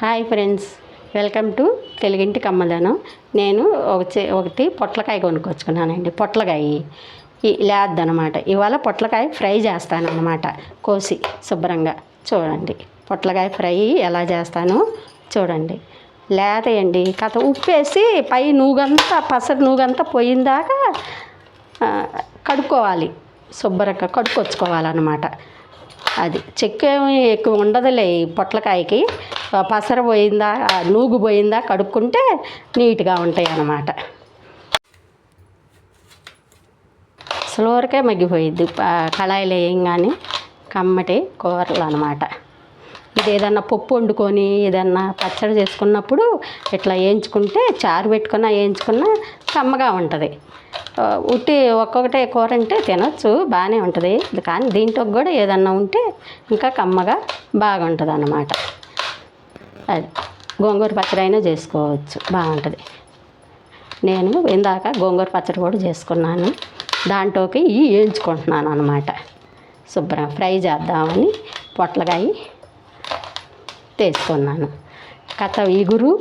Hi friends, welcome to తెలుగింటి కమ్మదనం. నేను ఒకటి పొట్లకాయ కొనుక్కొచ్చుకున్నానండి. పొట్లకాయ లేదన్నమాట. ఇవాళ పొట్లకాయ ఫ్రై చేస్తానన్నమాట. కోసి శుభ్రంగా చూడండి. పొట్లకాయ ఫ్రై ఎలా చేస్తానో చూడండి. లేతయండి కథ ఉప్పేసి పై నూగంతా పసరు నూగంతా పోయిందాకా కడుక్కోవాలి. శుభ్రంగా కడుక్కొచ్చుకోవాలన్నమాట. అది చెక్క ఏమి ఎక్కువ ఉండదులే. పొట్లకాయకి పసరు పోయిందా నూగు పోయిందా కడుక్కుంటే నీట్గా ఉంటాయి అన్నమాట. స్లోవర్కే మగ్గిపోయిద్ది కళాయిలో వేయంగానే. కమ్మటి కూరలు అన్నమాట. ఇది ఏదన్నా పప్పు వండుకొని ఏదన్నా పచ్చడి చేసుకున్నప్పుడు ఇట్లా వేయించుకుంటే చారు పెట్టుకున్నా వేయించుకున్నా కమ్మగా ఉంటుంది. ఉట్టి ఒక్కొక్కటే కూర అంటే తినొచ్చు, బాగానే ఉంటుంది. కానీ దీంట్లో కూడా ఏదన్నా ఉంటే ఇంకా కమ్మగా బాగుంటుంది అన్నమాట. అది గోంగూర పచ్చడి అయినా చేసుకోవచ్చు, బాగుంటుంది. నేను ఇందాక గోంగూర పచ్చడి కూడా చేసుకున్నాను. దాంట్లోకి ఇవి వేయించుకుంటున్నాను అన్నమాట. శుభ్రం ఫ్రై చేద్దామని పొట్లకాయ తీసుకున్నాను. కథ ఇగురు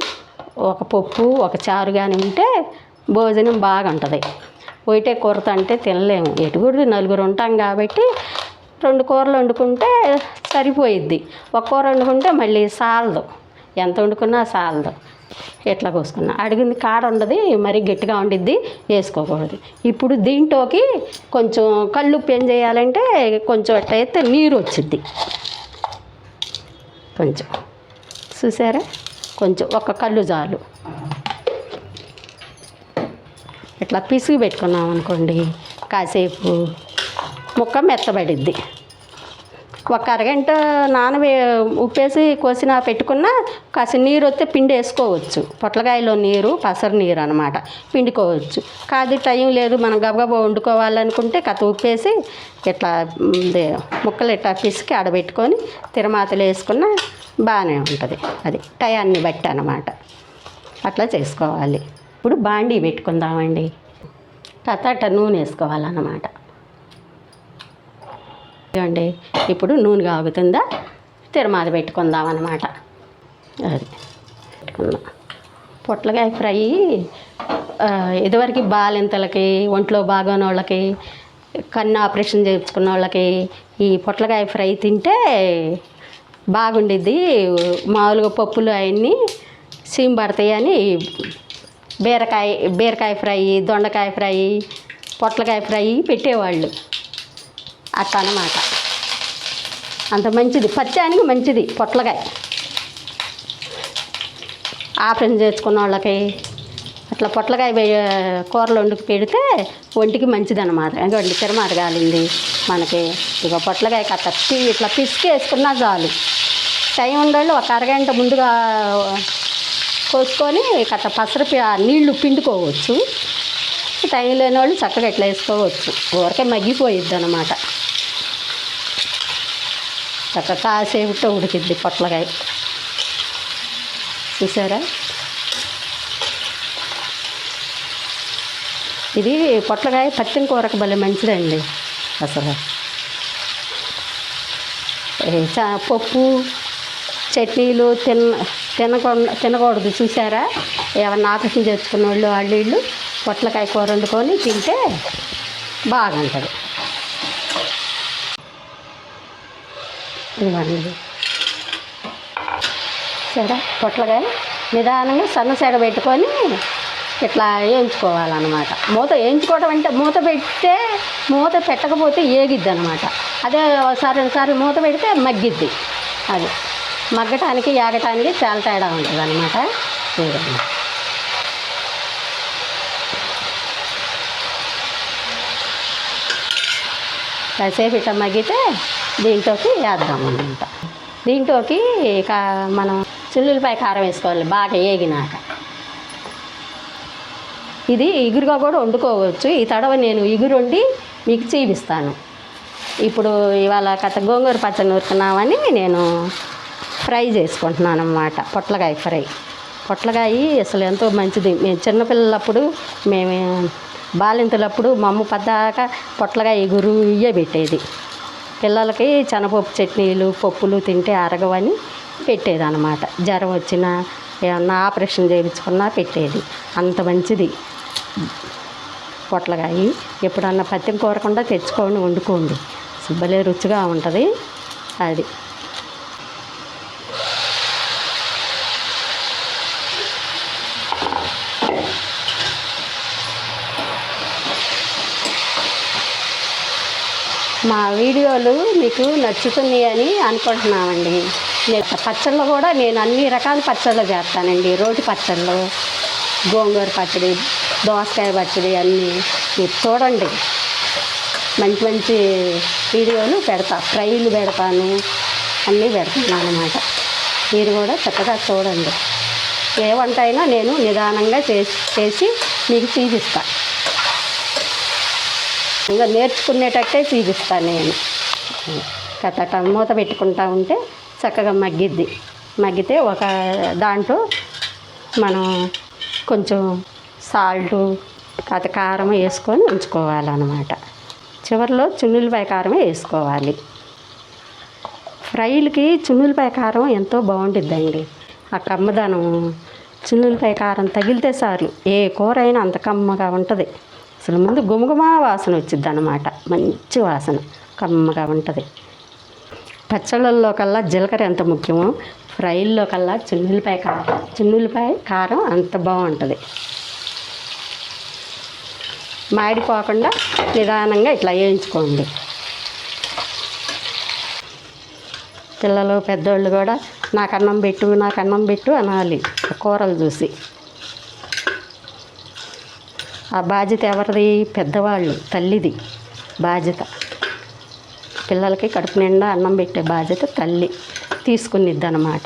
ఒక పప్పు ఒక చారు కానీ ఉంటే భోజనం బాగుంటుంది. ఒకటే కూరతో అంటే తినలేము. ఎటుగురు నలుగురు ఉంటాం కాబట్టి 2 కూరలు వండుకుంటే సరిపోయిద్ది. ఒక కూర వండుకుంటే మళ్ళీ సాలదు, ఎంత వండుకున్నా సాలదు. ఎట్లా కోసుకున్నా అడిగింది కాడ ఉండదు, మరీ గట్టిగా ఉండిద్ది, వేసుకోకూడదు. ఇప్పుడు దీంట్లోకి కొంచెం కల్లుప్పు ఏం చేయాలంటే కొంచెం ఎట్లయితే నీరు వచ్చిద్ది. కొంచెం చూసారా, కొంచెం ఒక కళ్ళు చాలు. ఇట్లా పిసిగి పెట్టుకున్నాం అనుకోండి, కాసేపు ముక్క మెత్తబడిద్ది. ఒక అరగంట ఉప్పేసి కోసిన పెట్టుకున్నా కాస్త నీరు వస్తే పిండి వేసుకోవచ్చు. పొట్లకాయలో నీరు పసరు నీరు అనమాట, పిండుకోవచ్చు. కాదు టైం లేదు మనం గబగబా వండుకోవాలనుకుంటే కథ ఉప్పేసి ఇట్లా ముక్కలు ఇట్లా పిసికి ఆడబెట్టుకొని తిరమాతలు వేసుకున్నా బాగానే ఉంటుంది. అది టయాన్ని బట్టి అన్నమాట. అట్లా చేసుకోవాలి. ఇప్పుడు బాండీ పెట్టుకుందామండి. కథ నూనె వేసుకోవాలన్నమాట. చూడండి, ఇప్పుడు నూనె కాగుతుందా తిరమాత పెట్టుకుందాం అన్నమాట. అది పెట్టుకుందాం. పొట్లకాయ ఫ్రై ఇదివరకు బాలింతలకి, ఒంట్లో బాగోని వాళ్ళకి, కన్ను ఆపరేషన్ చేయించుకున్న వాళ్ళకి ఈ పొట్లకాయ ఫ్రై తింటే బాగుండిద్ది. మామూలుగా పప్పులు అవన్నీ సీమ్ పడతాయని బీరకాయ ఫ్రై, దొండకాయ ఫ్రై, పొట్లకాయ ఫ్రై పెట్టేవాళ్ళు. అట్లా అన్నమాట. అంత మంచిది, పచ్చానికి మంచిది పొట్లకాయ. ఆపరేషన్ చేసుకున్న వాళ్ళకి అట్లా పొట్లకాయ కూరలు వండుకు పెడితే ఒంటికి మంచిది అన్నమాట. ఎందుకంటే తిరమాత కాలింది మనకి. ఇక పొట్లకాయ కట్ట ఇట్లా పిసికి వేసుకున్నా చాలు. టైం ఉండేవాళ్ళు ఒక అరగంట ముందుగా కోసుకొని కట్ట పసరు నీళ్లు పిండుకోవచ్చు. టైం లేని వాళ్ళు చక్కగా ఇట్లా వేసుకోవచ్చు. ఊరికే మగ్గిపోయిద్ది అన్నమాట. చక్కగా కాసేపుతో ఉడికిద్ది పొట్లకాయ. చూసారా, ఇది పొట్లకాయ పచ్చిన కూరకు భలే మంచిదండి. అసలు పప్పు చట్నీలు తినకూడదు. చూసారా, ఏమన్నా ఆపరేషన్ చేసుకున్న వాళ్ళు వీళ్ళు పొట్లకాయ కూర వండుకొని తింటే బాగుంటుంది. ఇవ్వండి సరే, పొట్లకాయ నిదానంగా సన్నసెగ పెట్టుకొని ఇట్లా వేయించుకోవాలన్నమాట. వేయించుకోవడం అంటే మూత పెట్టకపోతే ఏగిద్ది అనమాట. అదే ఒకసారి మూత పెడితే మగ్గిద్ది. అది మగ్గటానికి ఏగటానికి చాలా తేడా ఉంటుంది అనమాట. కాసేపు ఇట్లా మగ్గితే దీంట్లోకి వేద్దామన్నమాట. దీంట్లోకి మనం చిల్లులపై కారం వేసుకోవాలి బాగా ఏగినాక. ఇది ఇగురుగా కూడా వండుకోవచ్చు. ఈ తడవ నేను ఇగురు వండి మీకు చూపిస్తాను. ఇప్పుడు ఇవాళ గోంగూర పచ్చడి నూరుకున్నామని నేను ఫ్రై చేసుకుంటున్నాను అన్నమాట. పొట్లకాయ ఫ్రై. పొట్లకాయ అసలు ఎంతో మంచిది. మేము చిన్నపిల్లలప్పుడు బాలింతలప్పుడు మా అమ్మ పద్దాక పొట్లకాయ ఇగురు ఇయ్యే పెట్టేది. పిల్లలకి శనగపప్పు చట్నీలు పప్పులు తింటే అరగవని పెట్టేదన్నమాట. జ్వరం వచ్చినా ఏమన్నా ఆపరేషన్ చేయించుకున్నా పెట్టేది. అంత మంచిది పొట్లకాయ. ఎప్పుడన్నా పత్యం కోరకుండా తెచ్చుకొని వండుకోండి, భలే రుచిగా ఉంటుంది అది. మా వీడియోలు మీకు నచ్చుతున్నాయని అనుకుంటున్నామండి. పచ్చళ్ళు కూడా నేను అన్ని రకాల పచ్చళ్ళు చేస్తానండి. రోటి పచ్చళ్ళు, గోంగూర పచ్చడి, దోసకాయ పచ్చడి అన్నీ మీరు చూడండి. మంచి మంచి వీడియోలు పెడతా, ఫ్రైలు పెడతాను, అన్నీ పెడతాను అన్నమాట. మీరు కూడా చక్కగా చూడండి. ఏ వంట అయినా నేను నిదానంగా చేసి మీకు చూపిస్తాను. ఇంకా నేర్చుకునేటట్టే చూపిస్తాను నేను. కథ మూత పెట్టుకుంటా ఉంటే చక్కగా మగ్గిద్ది. మగ్గితే ఒక దాంట్లో మనం కొంచెం సాల్టు కారం వేసుకొని ఉంచుకోవాలన్నమాట. చివరిలో చున్నులపాయ కారమే వేసుకోవాలి. ఫ్రైలకి చున్నులపాయ కారం ఎంతో బాగుంటుందండి. ఆ కమ్మదనం చున్నులపాయ కారం తగిలితే చాలు, ఏ కూర అయినా అంత కమ్మగా ఉంటుంది. అసలు ముందు గుమగుమ వాసన వచ్చింది అన్నమాట. మంచి వాసన, కమ్మగా ఉంటుంది. పచ్చళ్ళల్లో కల్లా జీలకర్ర ఎంత ముఖ్యమో ఫ్రైల్లో కల్లా చున్నులపాయ కారం అంత బాగుంటుంది. మాడిపోకుండా నిదానంగా ఇట్లా వేయించుకోండి. పిల్లలు పెద్దోళ్ళు కూడా నాకు అన్నం పెట్టు అనాలి కూరలు చూసి. ఆ బాధ్యత ఎవరిది? పెద్దవాళ్ళు, తల్లిది బాధ్యత. పిల్లలకి కడుపు నిండా అన్నం పెట్టే బాధ్యత తల్లి తీసుకునిద్ది అన్నమాట.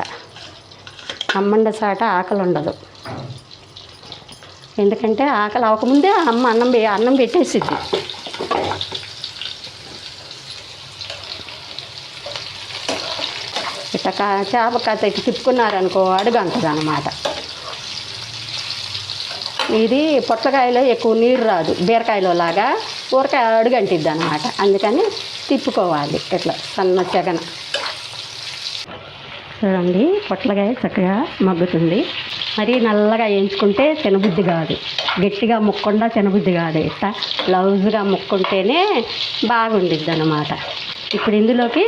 అమ్మండ చాట ఆకలి ఉండదు. ఎందుకంటే ఆకలి అవ్వకముందే అమ్మ అన్నం పెట్టేసిద్ది. ఇట్లా చేప కథ తిప్పుకున్నారనుకో అడుగు అంటుంది అన్నమాట. ఇది పొట్లకాయలో ఎక్కువ నీరు రాదు, బీరకాయలో లాగా ఊరకాయ అడుగంటిద్ది అన్నమాట. అందుకని తిప్పుకోవాలి ఇట్లా సన్న చెగన. చూడండి, పొట్లకాయ చక్కగా మగ్గుతుంది. మరీ నల్లగా వేయించుకుంటే తినబుద్ధి కాదు, గట్టిగా ముక్కుండా తినబుద్ధి కాదు. ఇట్లా లౌజ్గా ముక్కుంటేనే బాగుండిద్ది అన్నమాట. ఇప్పుడు ఇందులోకి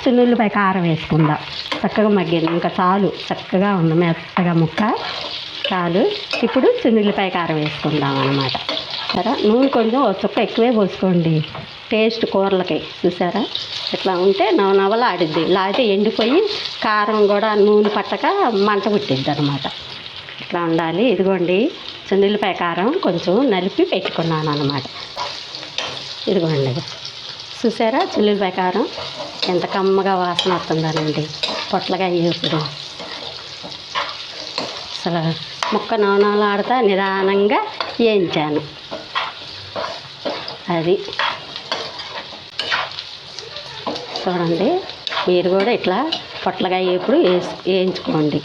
చున్నులపాయ కారం వేసుకుందాం. చక్కగా మగ్గింది, ఇంకా చాలు, చక్కగా ఉంది మెత్తగా ముక్క చాలు. ఇప్పుడు చున్నులపాయ కారం వేసుకుందాం అన్నమాట. సరే, నూనె కొంచెం చుక్క ఎక్కువే పోసుకోండి, టేస్ట్ కూరలకి. చూసారా, ఇట్లా ఉంటే నవనవలాడిద్ది. లేకపోతే ఎండిపోయి కారం కూడా నూనె పట్టక మంట పుట్టిద్ది అన్నమాట. ఇట్లా ఉండాలి. ఇదిగోండి, చున్నులపాయ కారం కొంచెం నలిపి పెట్టుకున్నాను అన్నమాట. ఇదిగోండి, చూసారా చున్నులపాయ కారం ఎంత కమ్మగా వాసన వస్తుందనండి పొట్లకాయ ఇప్పుడు. అసలు ముక్క నవనవలాడుతా నిదానంగా వేయించాను. అది చూడండి, మీరు కూడా ఇట్లా పొట్లకాయ ఎప్పుడు వేయించుకోండి.